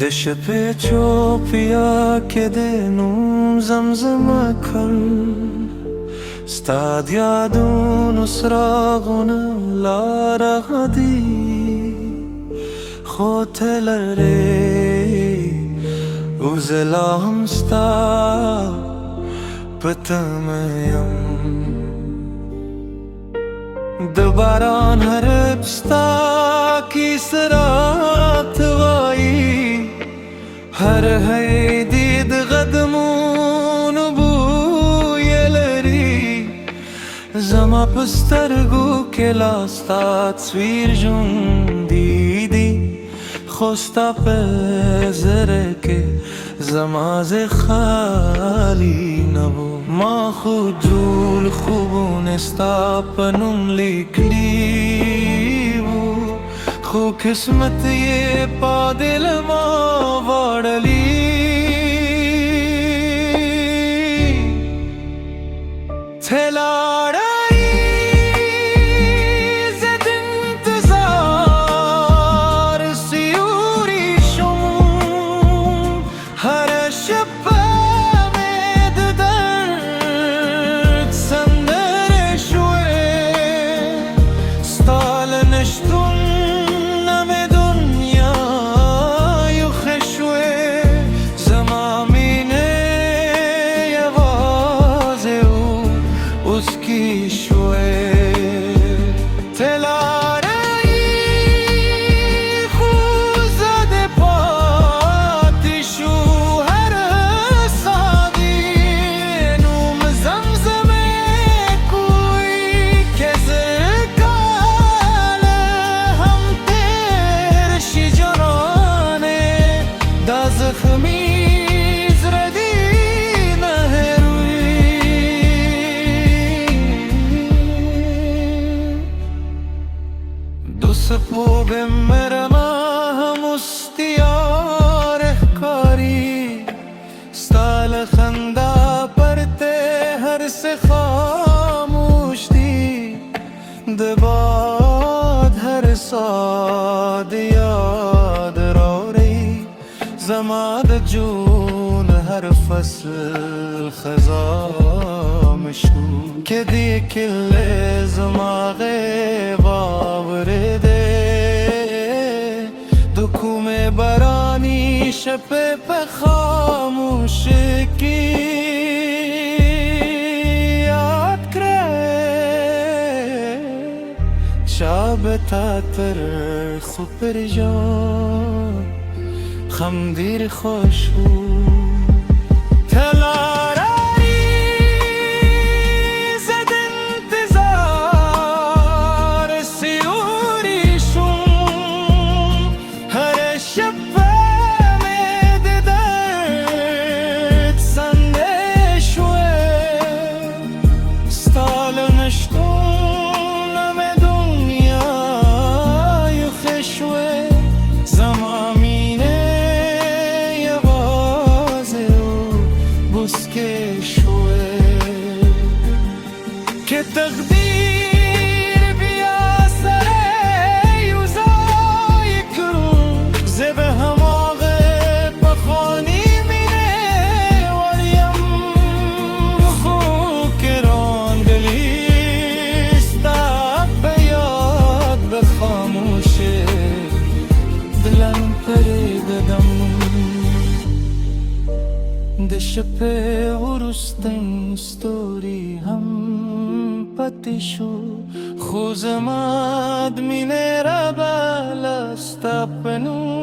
دش پیچو پیا که دنو زمزمه کن ستاد یادون سراغون لاره دی خوتلره وزلام ستا پتمیم دوباران هرب ستا کی سرات وایی هر هیدید قدمون بوی لری زما پسترگو که لاستا تصویر جون دیدی خوستا پزره که زماز خالی نبو ما خود جول خوبون استا پنم لیکلی بو خو قسمت یہ پا دل ما وارلی تلارای زد انتظار سیوری شم هر شب med درد سندر شوه ستالنشتون उसकी शोए تلارای خوزد پاتشو هر سادی نوم زمزمه کوی که زرکال هم ترشی جرانه دا زخمی سپو به مرما هم استیار کاری ستال خندا پرته هر سے خاموش دی دباد هر ساد یاد روری زماد جون هر فصل خزام شو که دی کل زماغه باور ده دکوم برانی شب په خاموش کی یاد کرے شب تا تر خوب جان خم دیر خوشو که تقدیر بیا سره یوزای کرون زب هماغه بخوانی مینه وریم خو کران دلیستا بیاد بخاموشه دلم پریددم دشپ ورستن ستوری هم پتیشو خوزماد مینه را بالاستا پنو